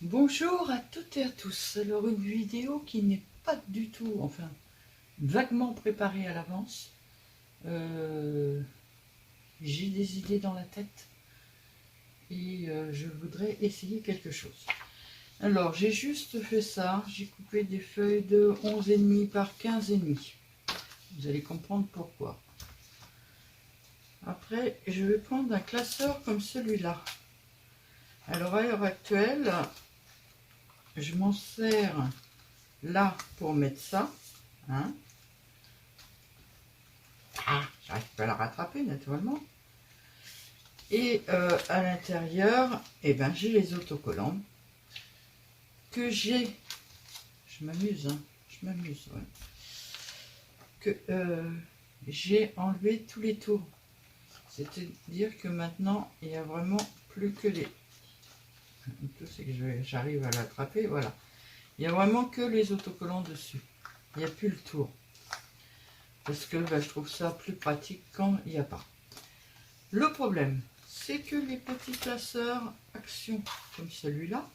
Bonjour à toutes et à tous. Alors une vidéo qui n'est pas du tout, enfin vaguement préparée à l'avance. J'ai des idées dans la tête et je voudrais essayer quelque chose. Alors j'ai juste fait ça, j'ai coupé des feuilles de 11,5 par 15,5. Vous allez comprendre pourquoi. Après je vais prendre un classeur comme celui-là. Alors à l'heure actuelle, je m'en sers là pour mettre ça. Hein. Ah, j'arrive pas à la rattraper naturellement. Et à l'intérieur, eh ben, j'ai les autocollants que j'ai. Je m'amuse, hein, je m'amuse, ouais. Que j'ai enlevé tous les tours. C'est-à-dire que maintenant, il n'y a vraiment plus que les. Tout c'est que j'arrive à l'attraper, voilà. Il n'y a vraiment que les autocollants dessus. Il n'y a plus le tour. Parce que ben, je trouve ça plus pratique quand il n'y a pas. Le problème, c'est que les petits classeurs Action comme celui-là,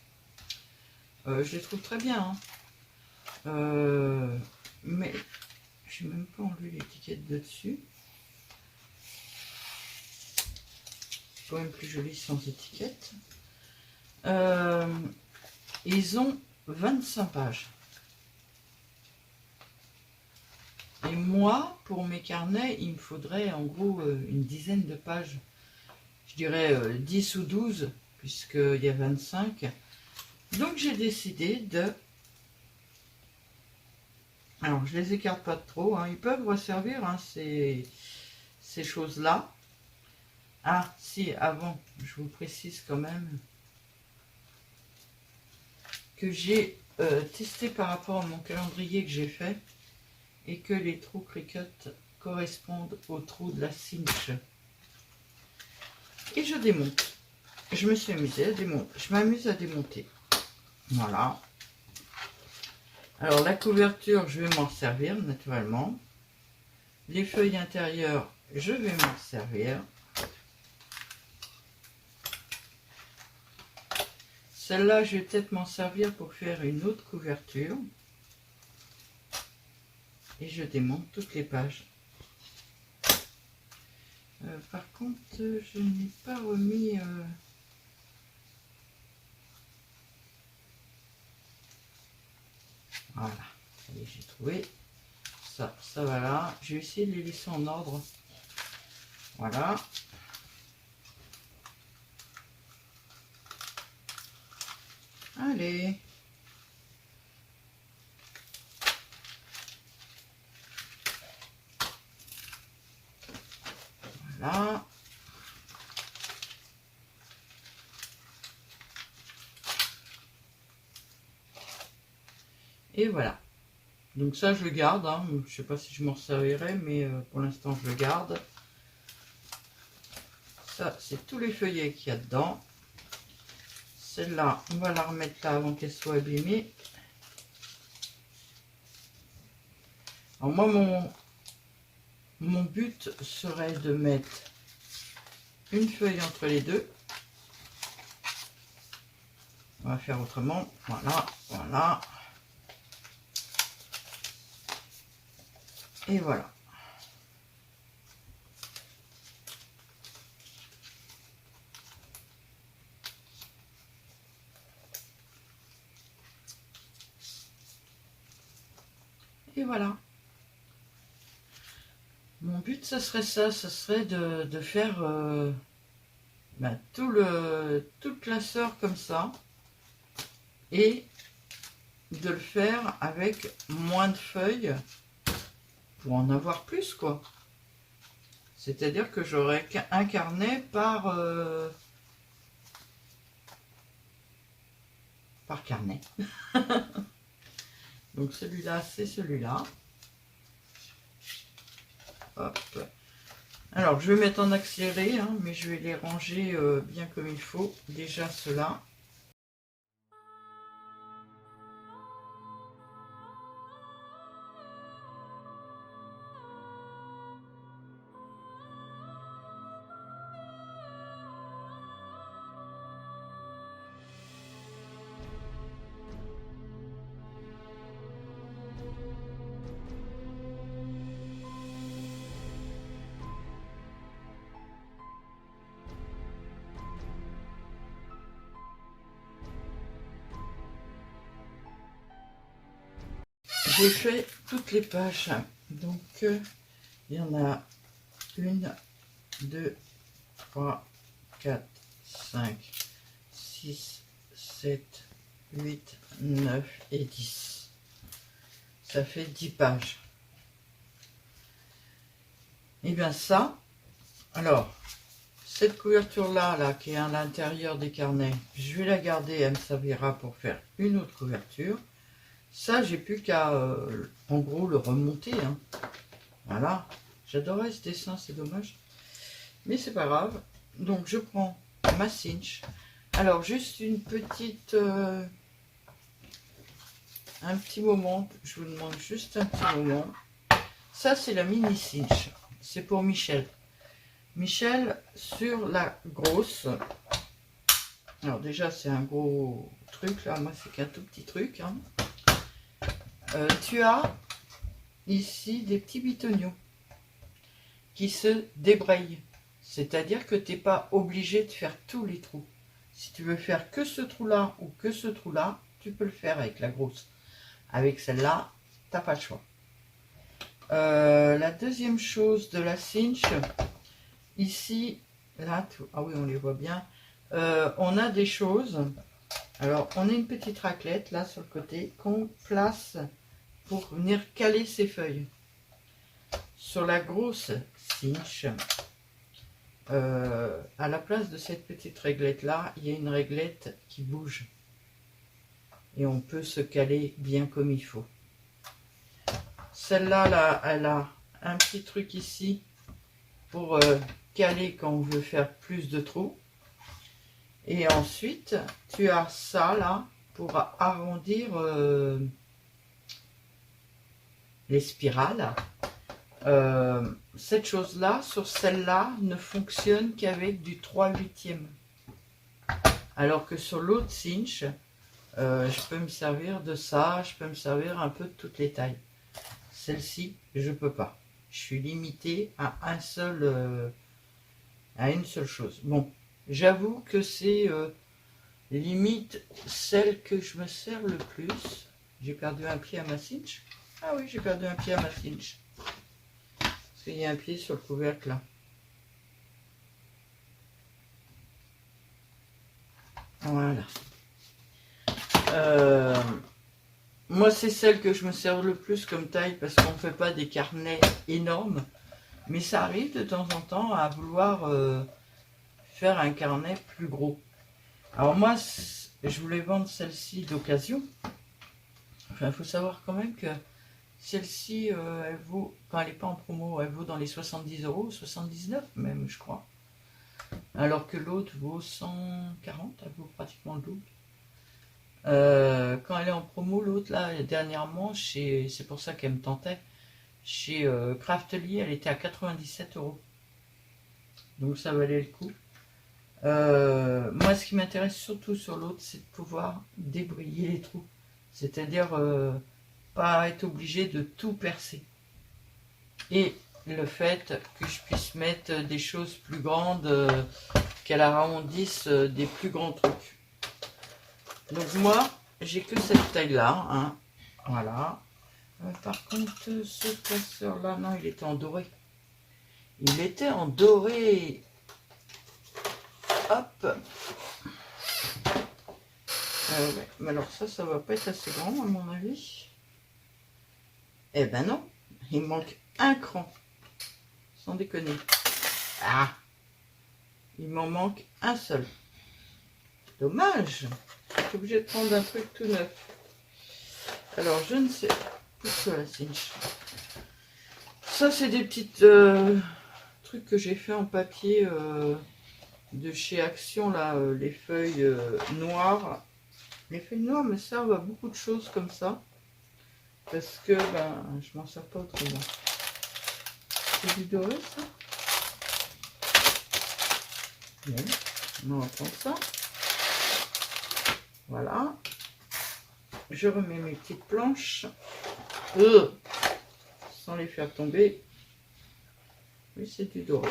je les trouve très bien. Hein. Mais je n'ai même pas enlevé l'étiquette de dessus. C'est quand même plus joli sans étiquette. Ils ont 25 pages. Et moi, pour mes carnets, il me faudrait en gros une dizaine de pages. Je dirais 10 ou 12, puisqu'il y a 25. Donc j'ai décidé de... Alors je les écarte pas trop, hein. Ils peuvent resservir hein, ces choses-là. Ah si, avant, je vous précise quand même que j'ai testé par rapport à mon calendrier que j'ai fait et que les trous Cricut correspondent aux trous de la cinch. Et je démonte. Je me suis amusée à démonter. Je m'amuse à démonter. Voilà. Alors la couverture, je vais m'en servir naturellement. Les feuilles intérieures, je vais m'en servir. Celle-là, je vais peut-être m'en servir pour faire une autre couverture. Et je démonte toutes les pages. Par contre, je n'ai pas remis... Voilà, ça y est, j'ai trouvé. Ça va là. Je vais essayer de les laisser en ordre. Voilà. Allez. Voilà. Et voilà. Donc ça, je le garde. Hein. Je ne sais pas si je m'en servirai, mais pour l'instant, je le garde. Ça, c'est tous les feuillets qu'il y a dedans. Celle-là, on va la remettre là avant qu'elle soit abîmée. Alors moi, mon but serait de mettre une feuille entre les deux. On va faire autrement. Voilà, voilà. Et voilà. Et voilà. Mon but, ce serait ça. Ce serait de faire tout le classeur comme ça. Et de le faire avec moins de feuilles pour en avoir plus, quoi. C'est-à-dire que j'aurais un carnet par carnet. Donc celui-là, c'est celui-là. Hop. Alors, je vais mettre en accéléré, hein, mais je vais les ranger bien comme il faut. Déjà, ceux-là. j'ai fait toutes les pages. Donc, il y en a 1, 2, 3, 4, 5, 6, 7, 8, 9 et 10. Ça fait 10 pages. Et bien ça, alors, cette couverture-là, là, qui est à l'intérieur des carnets, je vais la garder, elle me servira pour faire une autre couverture. Ça, j'ai plus qu'à, en gros, le remonter. Hein. Voilà. J'adorais ce dessin, c'est dommage. Mais c'est pas grave. Donc, je prends ma cinch. Alors, juste une petite... un petit moment. Je vous demande juste un petit moment. Ça, c'est la mini cinch. C'est pour Michel. Michel, sur la grosse. Alors, déjà, c'est un gros truc. Là, moi, c'est qu'un tout petit truc. Hein. Tu as ici des petits bitoniaux qui se débrayent. C'est-à-dire que tu n'es pas obligé de faire tous les trous. Si tu veux faire que ce trou-là ou que ce trou-là, tu peux le faire avec la grosse. Avec celle-là, tu n'as pas le choix. La deuxième chose de la cinch, ici, là, ah oui, on les voit bien. On a des choses. Alors, on a une petite raclette là sur le côté qu'on place pour venir caler ses feuilles. Sur la grosse cinch, à la place de cette petite réglette là, il y a une réglette qui bouge. Et on peut se caler bien comme il faut. Celle-là, là, elle a un petit truc ici pour caler quand on veut faire plus de trous. Et ensuite, tu as ça là pour arrondir les spirales. Cette chose-là, sur celle-là, ne fonctionne qu'avec du 3/8. Alors que sur l'autre cinch, je peux me servir de ça, je peux me servir un peu de toutes les tailles. Celle-ci, je peux pas. Je suis limité à une seule chose. Bon, j'avoue que c'est limite celle que je me sers le plus. J'ai perdu un pied à ma cinch. Ah oui, j'ai perdu un pied à ma cinch. Parce qu'il y a un pied sur le couvercle là. Voilà. Moi, c'est celle que je me sers le plus comme taille parce qu'on ne fait pas des carnets énormes. Mais ça arrive de temps en temps à vouloir faire un carnet plus gros. Alors moi, je voulais vendre celle-ci d'occasion. Enfin, il faut savoir quand même que celle-ci, elle vaut, quand elle n'est pas en promo, elle vaut dans les 70 €, 79 même, je crois. Alors que l'autre vaut 140, elle vaut pratiquement le double. Quand elle est en promo, l'autre là, dernièrement, c'est pour ça qu'elle me tentait, chez Craftly, elle était à 97 €. Donc ça valait le coup. Moi, ce qui m'intéresse surtout sur l'autre, c'est de pouvoir débrayer les trous. C'est-à-dire pas être obligé de tout percer. Et le fait que je puisse mettre des choses plus grandes, qu'elle arrondisse des plus grands trucs. Donc moi, j'ai que cette taille-là. Hein. Voilà. Par contre, ce passeur-là, non, il était en doré. Il était en doré. Hop. Ouais. Mais alors ça va pas être assez grand à mon avis. Eh ben non, il manque un cran. Sans déconner. Ah, il m'en manque un seul. Dommage. Je suis obligée de prendre un truc tout neuf. Alors, je ne sais plus quoi la cinch. Ça, c'est des petites trucs que j'ai fait en papier de chez Action, là, les feuilles noires. Les feuilles noires me servent à beaucoup de choses comme ça. Parce que ben, je m'en sers pas autrement. C'est du doré, ça? Oui. On va prendre ça. Voilà. Je remets mes petites planches. Sans les faire tomber. Oui, c'est du doré.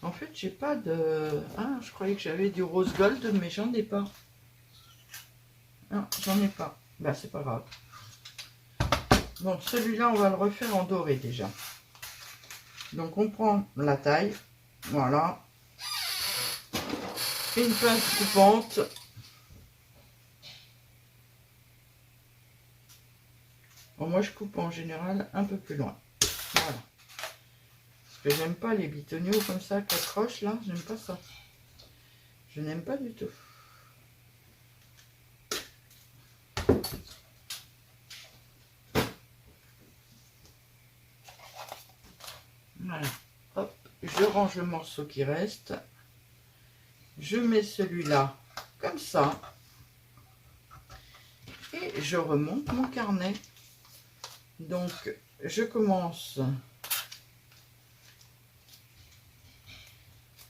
En fait, j'ai pas de... Ah, je croyais que j'avais du rose gold, mais j'en ai pas. Non, j'en ai pas. Bah, c'est pas grave. Bon, celui-là, on va le refaire en doré déjà. Donc, on prend la taille. Voilà. Une pince coupante. Bon, moi, je coupe en général un peu plus loin. Voilà. Parce que j'aime pas les bitonniaux comme ça, qui accrochent là. J'aime pas ça. Je n'aime pas du tout. Voilà. Hop. Je range le morceau qui reste. Je mets celui-là comme ça. Et je remonte mon carnet. Donc, je commence.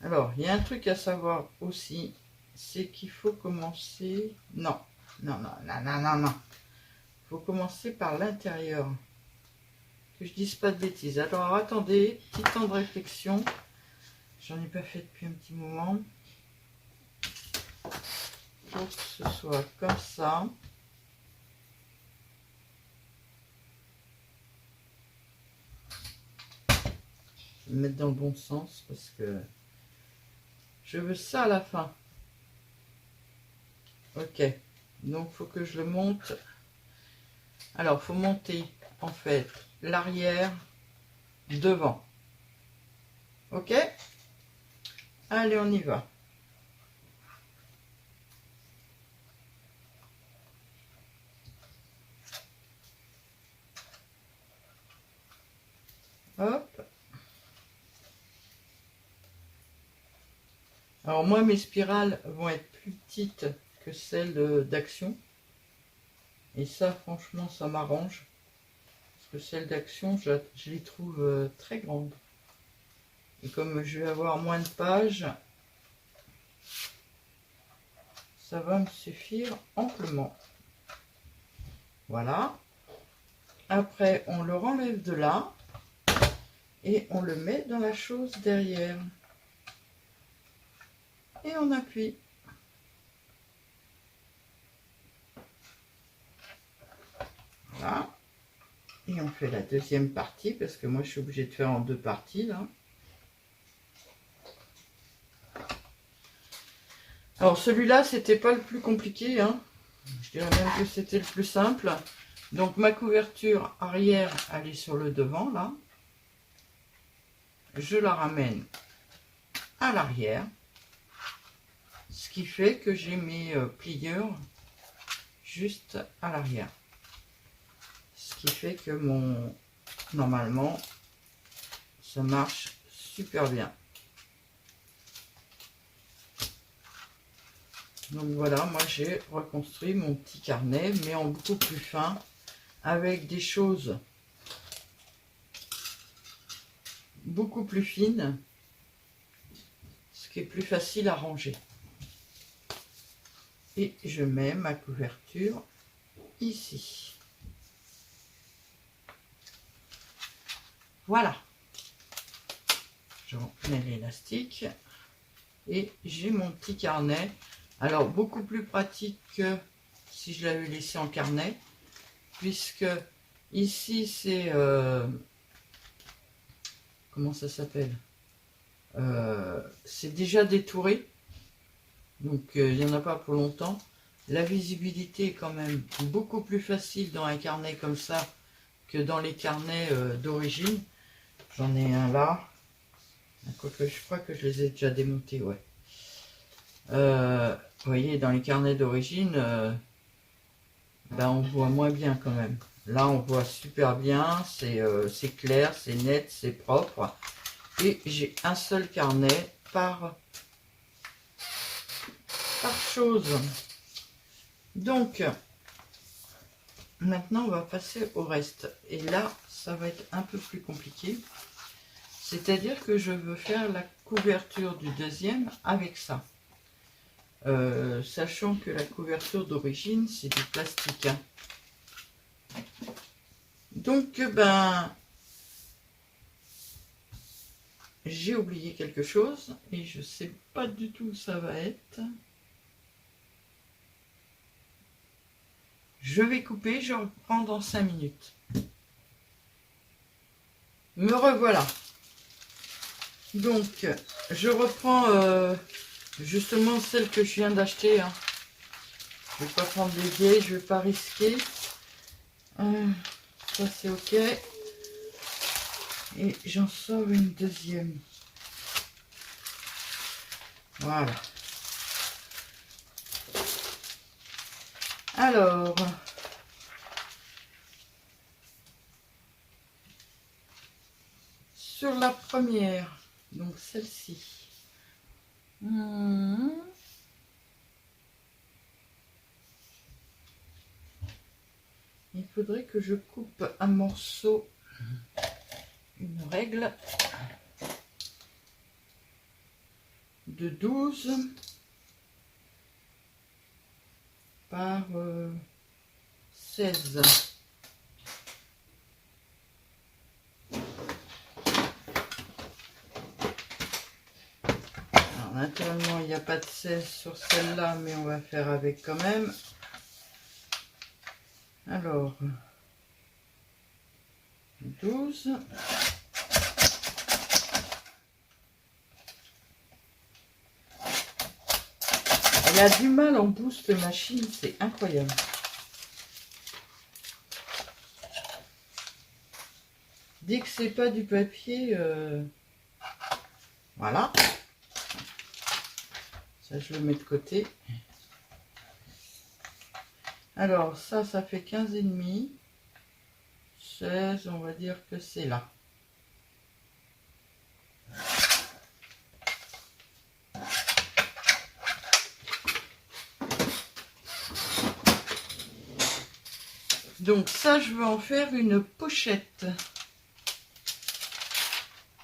Alors, il y a un truc à savoir aussi, c'est qu'il faut commencer... Non, non, non, non, non, non, non. Il faut commencer par l'intérieur. Que je dise pas de bêtises. Alors, attendez, petit temps de réflexion. J'en ai pas fait depuis un petit moment. Il faut que ce soit comme ça. Je vais me mettre dans le bon sens parce que je veux ça à la fin. Ok, donc il faut que je le monte. Alors, il faut monter en fait l'arrière devant. Ok? Allez, on y va. Hop. Alors moi, mes spirales vont être plus petites que celles d'Action. Et ça, franchement, ça m'arrange. Parce que celles d'Action, je les trouve très grandes. Et comme je vais avoir moins de pages, ça va me suffire amplement. Voilà. Après, on le renlève de là. Et on le met dans la chose derrière. Et on appuie. Voilà. Et on fait la deuxième partie, parce que moi je suis obligée de faire en deux parties là. Alors celui-là, c'était pas le plus compliqué, hein. Je dirais même que c'était le plus simple. Donc ma couverture arrière, elle est sur le devant là. Je la ramène à l'arrière. Ce qui fait que j'ai mes plieurs juste à l'arrière. Ce qui fait que normalement, ça marche super bien. Donc voilà, moi j'ai reconstruit mon petit carnet, mais en beaucoup plus fin, avec des choses beaucoup plus fines, ce qui est plus facile à ranger. Et je mets ma couverture ici. Voilà. Je remets l'élastique et j'ai mon petit carnet. Alors beaucoup plus pratique que si je l'avais laissé en carnet, puisque ici c'est comment ça s'appelle, c'est déjà détouré, donc il n'y en a pas pour longtemps. La visibilité est quand même beaucoup plus facile dans un carnet comme ça que dans les carnets d'origine. J'en ai un là, quoique je crois que je les ai déjà démontés, ouais. Vous voyez, dans les carnets d'origine, ben on voit moins bien quand même. Là, on voit super bien, c'est clair, c'est net, c'est propre. Et j'ai un seul carnet par chose. Donc, maintenant, on va passer au reste. Et là, ça va être un peu plus compliqué. C'est-à-dire que je veux faire la couverture du deuxième avec ça. Sachant que la couverture d'origine, c'est du plastique. Hein. Donc, ben, j'ai oublié quelque chose et je sais pas du tout où ça va être. Je vais couper, je reprends dans 5 minutes. Me revoilà. Donc, je reprends justement celle que je viens d'acheter. Hein. Je vais pas prendre des vieilles, je vais pas risquer. Ça c'est ok. Et j'en sors une deuxième. Voilà. Alors, sur la première, donc celle-ci. Il faudrait que je coupe un morceau, une règle de 12 par 16. Alors, naturellement, il n'y a pas de 16 sur celle-là, mais on va faire avec quand même. Alors, 12. Elle a du mal en boost machine, c'est incroyable. Dès que c'est pas du papier, voilà. Ça, je le mets de côté. Alors, ça fait 15,5. 16, on va dire que c'est là. Donc ça, je veux en faire une pochette.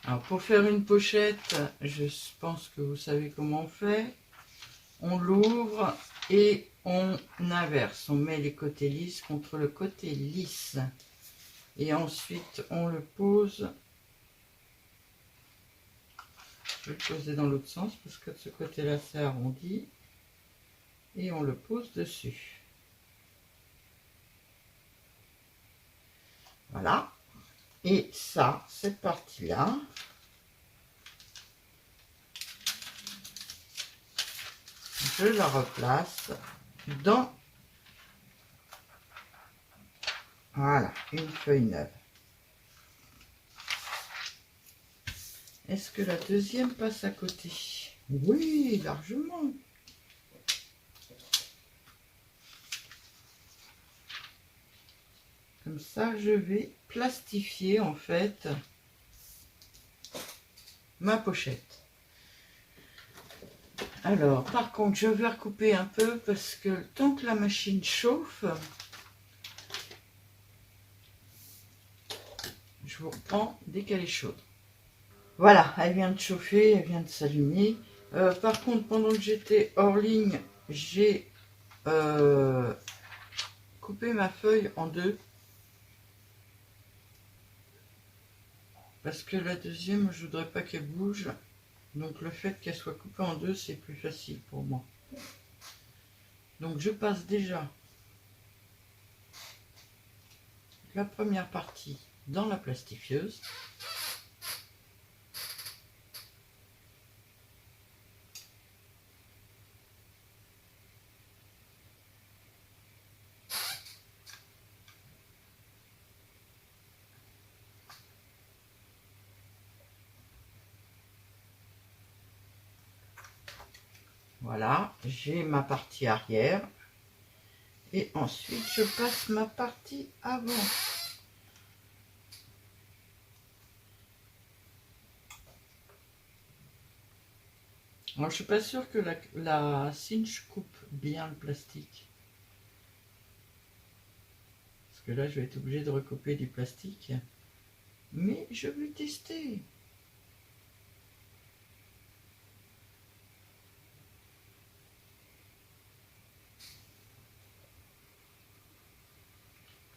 Alors pour faire une pochette, je pense que vous savez comment on fait. On l'ouvre et on inverse. On met les côtés lisses contre le côté lisse. Et ensuite, on le pose. Je vais le poser dans l'autre sens parce que de ce côté-là, c'est arrondi. Et on le pose dessus. Voilà. Et ça, cette partie-là, je la replace dans, voilà, une feuille neuve. Est-ce que la deuxième passe à côté? Oui, largement. Comme ça, je vais plastifier en fait ma pochette. Alors, par contre, je vais recouper un peu parce que tant que la machine chauffe, je vous reprends dès qu'elle est chaude. Voilà, elle vient de chauffer, elle vient de s'allumer. Par contre, pendant que j'étais hors ligne, j'ai coupé ma feuille en deux. Parce que la deuxième, je voudrais pas qu'elle bouge. Donc le fait qu'elle soit coupée en deux, c'est plus facile pour moi. Donc je passe déjà la première partie dans la plastifieuse. Voilà, j'ai ma partie arrière. Et ensuite, je passe ma partie avant. Alors, je suis pas sûre que la cinch coupe bien le plastique. Parce que là, je vais être obligée de recouper du plastique. Mais je vais tester.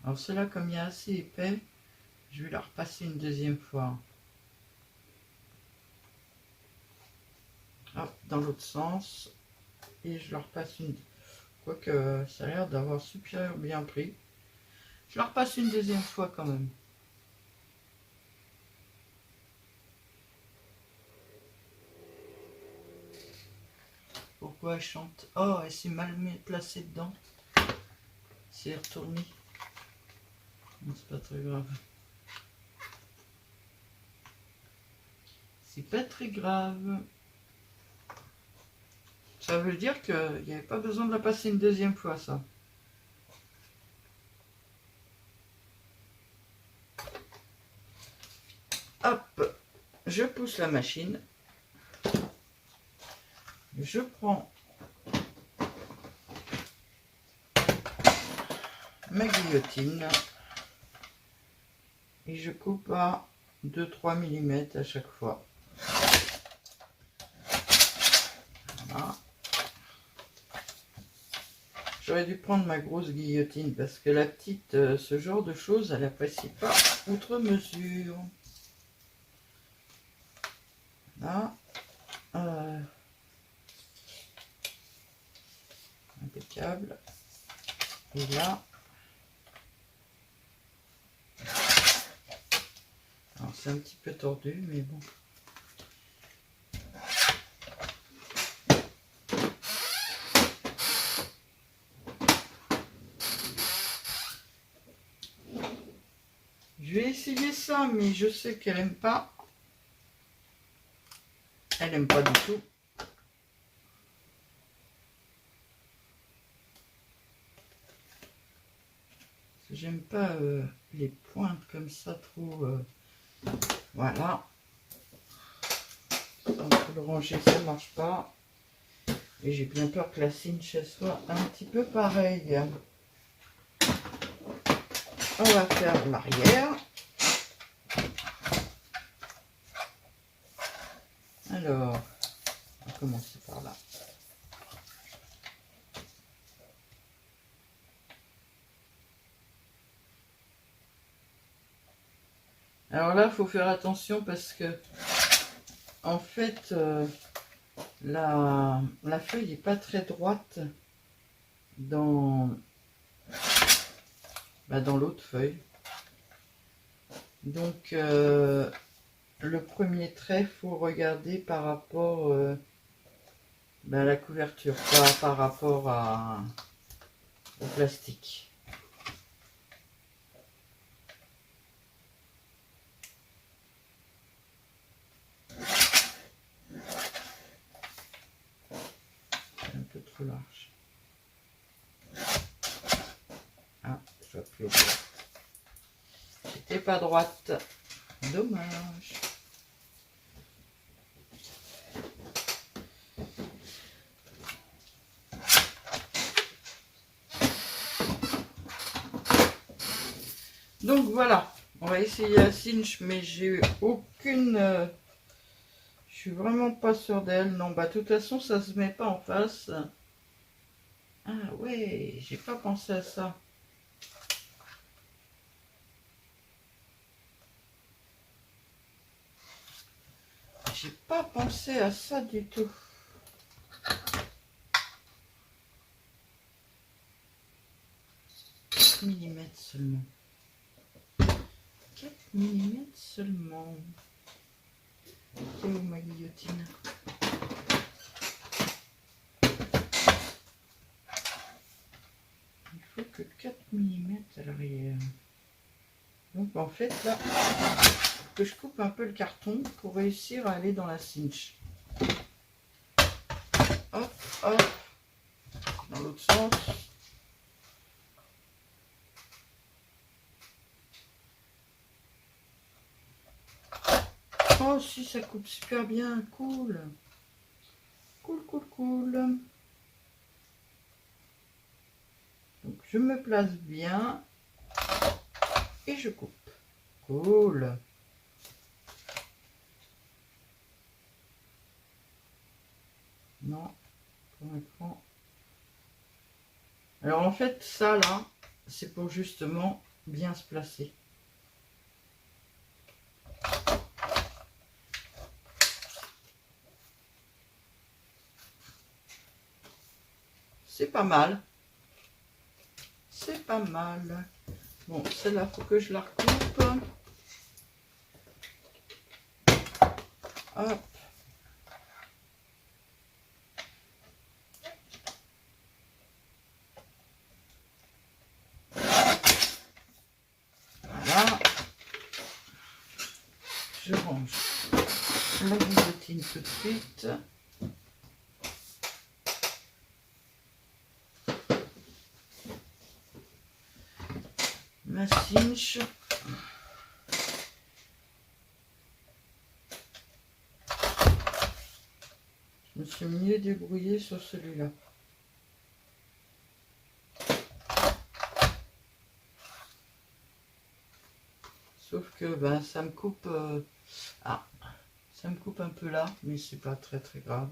Alors celle-là, comme il y a assez épais, je vais la repasser une deuxième fois. Hop, dans l'autre sens. Et je la repasse une... Quoique ça a l'air d'avoir super bien pris. Je la repasse une deuxième fois quand même. pourquoi elle chante. Oh, elle s'est mal placée dedans. C'est retourné. Non, c'est pas très grave. C'est pas très grave. Ça veut dire qu'il n'y avait pas besoin de la passer une deuxième fois, ça. Hop, je pousse la machine. Je prends ma guillotine et je coupe à 2-3 mm à chaque fois. Voilà. J'aurais dû prendre ma grosse guillotine parce que la petite, ce genre de choses, elle n'apprécie pas outre mesure. Là, impeccable. Et là, alors c'est un petit peu tordu, mais bon. Je vais essayer ça, mais je sais qu'elle aime pas. Elle aime pas du tout. J'aime pas les pointes comme ça trop. Voilà. Ça, on peut le ranger, ça marche pas. Et j'ai bien peur que la cinche soit un petit peu pareille. On va faire l'arrière. Alors, on va commencer par là. Alors là, il faut faire attention parce que, en fait, la feuille n'est pas très droite dans l'autre feuille. Donc, le premier trait, il faut regarder par rapport à la couverture, pas par rapport au plastique. Un peu trop large. Ah, je vois plus au droite. C'était pas droite. Dommage. Donc voilà, on va essayer la cinch, mais j'ai aucune... je suis vraiment pas sûre d'elle. Non, bah de toute façon, ça se met pas en face. Ah ouais, j'ai pas pensé à ça. J'ai pas pensé à ça du tout. Millimètres seulement. 4 mm seulement. C'est où ma guillotine? Il faut que 4 mm à l'arrière. Donc en fait là, que je coupe un peu le carton pour réussir à aller dans la cinch. Hop, hop. Dans l'autre sens. Oh si, ça coupe super bien, cool. Cool, cool, cool. Donc je me place bien et je coupe. Cool. Non, pour l'écran. Alors en fait, ça là, c'est pour justement bien se placer. C'est pas mal. C'est pas mal. Bon, celle-là, faut que je la recoupe. Hop. la guillotine tout de suite. Ma cinche. Je me suis mieux débrouillée sur celui-là. Sauf que ben, ça me coupe ça me coupe un peu là, mais c'est pas très très grave.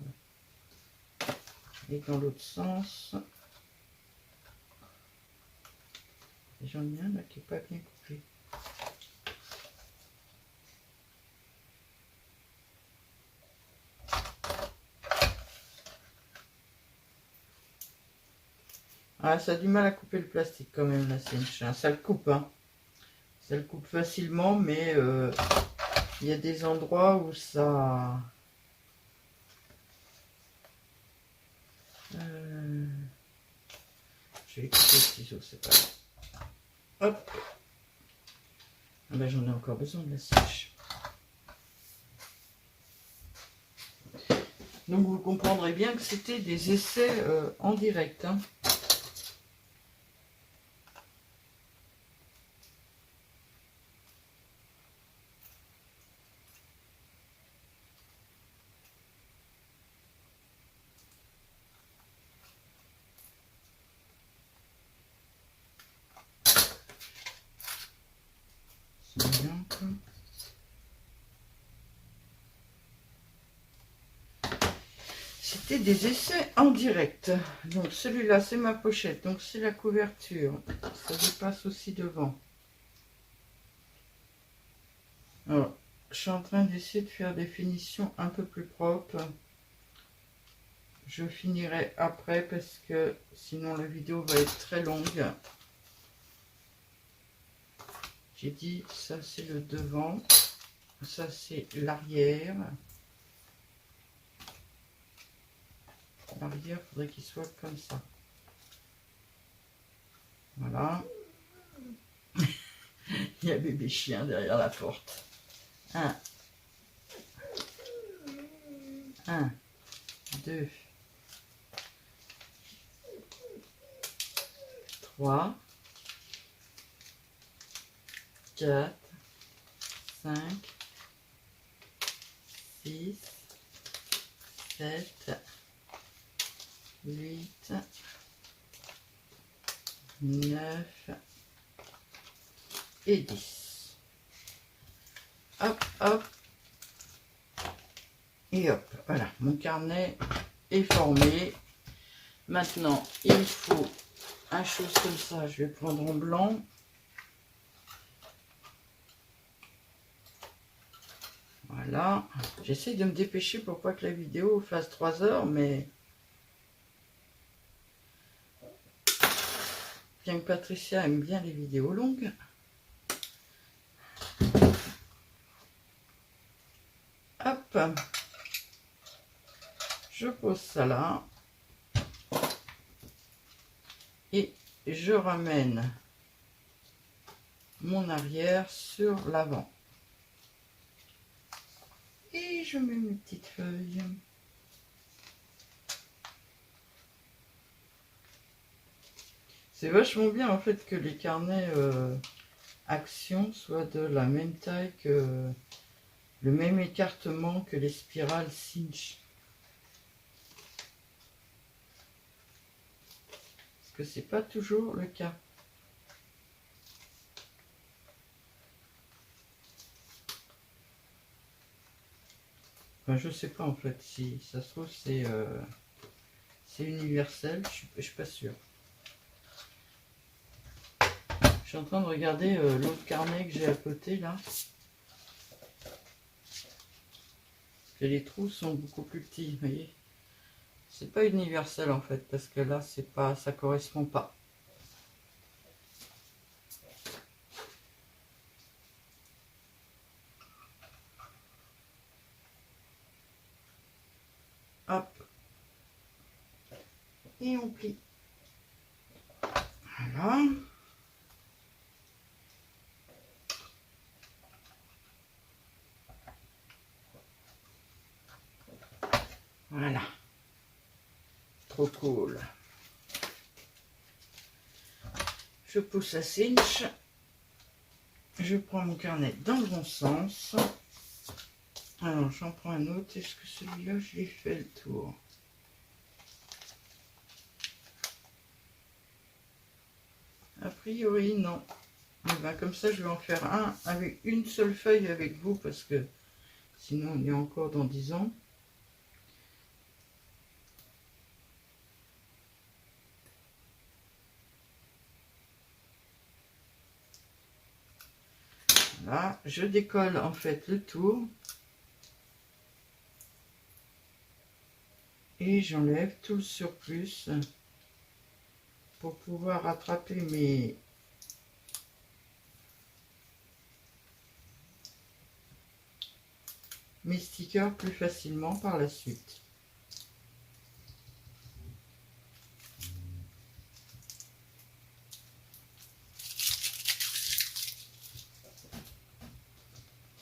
Et dans l'autre sens, j'en ai un là qui n'est pas bien coupé. Ah, ça a du mal à couper le plastique quand même, la cinche. Ça le coupe, hein. Ça le coupe facilement, mais il y a des endroits où ça... Je vais couper le ciseau, c'est pas grave. Hop. Ah ben, j'en ai encore besoin de la cinche. Donc vous comprendrez bien que c'était des essais en direct, hein. C'était des essais en direct. Donc celui-là c'est ma pochette, donc c'est la couverture. Ça dépasse aussi devant. Alors, je suis en train d'essayer de faire des finitions un peu plus propres. Je finirai après parce que sinon la vidéo va être très longue. J'ai dit ça c'est le devant, ça c'est l'arrière. L'arrière, il faudrait qu'il soit comme ça. Voilà. Il y a bébé chien derrière la porte. 1, 2, 3, 4, 5, 6, 7, 8, 9 et 10. Hop, hop. Et hop, voilà, mon carnet est formé. Maintenant, il faut un chose comme ça, je vais prendre en blanc. Voilà, j'essaie de me dépêcher pour pas que la vidéo fasse 3 heures, mais bien que Patricia aime bien les vidéos longues. Hop, je pose ça là et je ramène mon arrière sur l'avant. Et je mets mes petites feuilles. C'est vachement bien en fait que les carnets Action soient de la même taille que le même écartement que les spirales cinch. Parce que c'est pas toujours le cas. Enfin, je sais pas en fait si ça se trouve c'est universel, je suis pas sûre. Je suis en train de regarder l'autre carnet que j'ai à côté là. Et les trous sont beaucoup plus petits, vous voyez. C'est pas universel en fait, parce que là c'est pas, ça correspond pas. Hop. Et on plie. Voilà. trop cool. Je pousse la cinch. Je prends mon carnet dans le bon sens. Alors, j'en prends un autre. Est-ce que celui-là, je l'ai fait le tour? A priori, non. Et ben, comme ça, je vais en faire un avec une seule feuille avec vous, parce que sinon, on est encore dans 10 ans. Voilà, je décolle en fait le tour. Et j'enlève tout le surplus pour pouvoir rattraper mes stickers plus facilement par la suite.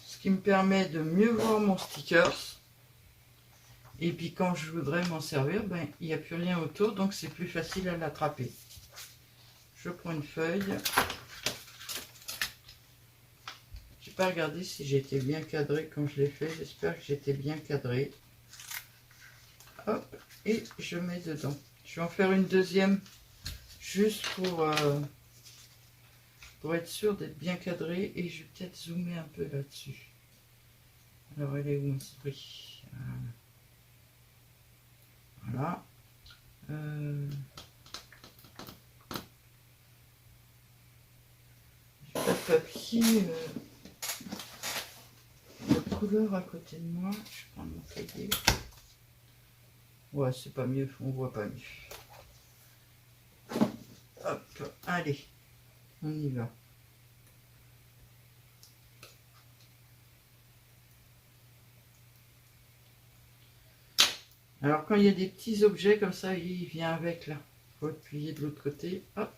Ce qui me permet de mieux voir mon stickers. Et puis quand je voudrais m'en servir, ben, il n'y a plus rien autour, donc c'est plus facile à l'attraper. Je prends une feuille. J'ai pas regardé si j'étais bien cadré quand je l'ai fait. J'espère que j'étais bien cadré. Hop, et je mets dedans. Je vais en faire une deuxième juste pour être sûr d'être bien cadré. Et je vais peut-être zoomer un peu là-dessus. Alors, elle est où mon souris? Voilà. J'ai pas de papier de couleur à côté de moi. Je vais prendre mon cahier. Ouais, c'est pas mieux, on voit pas mieux. Hop, allez, on y va. Alors quand il y a des petits objets comme ça, il vient avec là. Il faut appuyer de l'autre côté. Hop.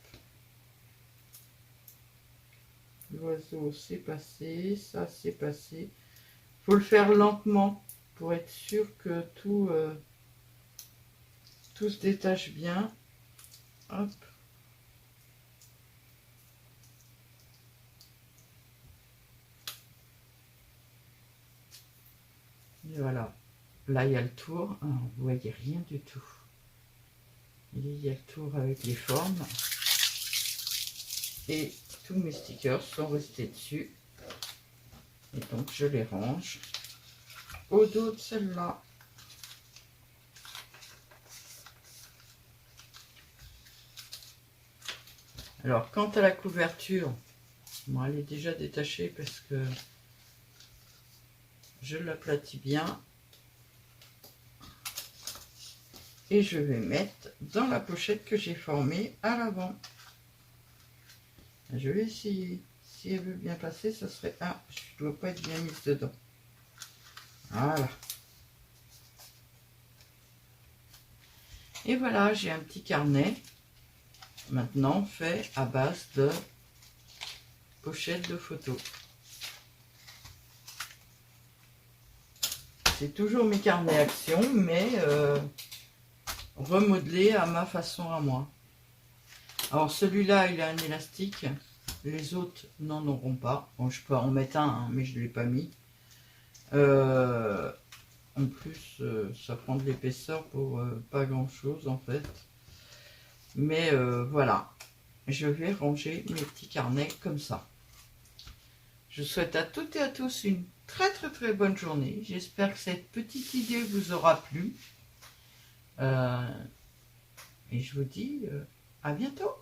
L'oiseau c'est passé, ça c'est passé. Il faut le faire lentement pour être sûr que tout se détache bien. Hop. Et voilà. Là, il y a le tour. Ah, vous voyez rien du tout. Il y a le tour avec les formes. Et tous mes stickers sont restés dessus. Et donc, je les range au dos de celle-là. Alors, quant à la couverture, bon, elle est déjà détachée parce que je l'aplatis bien. Et je vais mettre dans la pochette que j'ai formée à l'avant. Je vais essayer. Si elle veut bien passer, ça serait... Ah, je ne dois pas être bien mise dedans. Voilà. Et voilà, j'ai un petit carnet. Maintenant fait à base de pochettes de photos. C'est toujours mes carnets action, mais remodelé à ma façon à moi. Alors celui-là, il a un élastique. Les autres n'en auront pas. Bon, je peux en mettre un, hein, mais je ne l'ai pas mis. En plus, ça prend de l'épaisseur pour pas grand-chose en fait. Mais voilà, je vais ranger mes petits carnets comme ça. Je souhaite à toutes et à tous une très bonne journée. J'espère que cette petite idée vous aura plu. Et je vous dis à bientôt.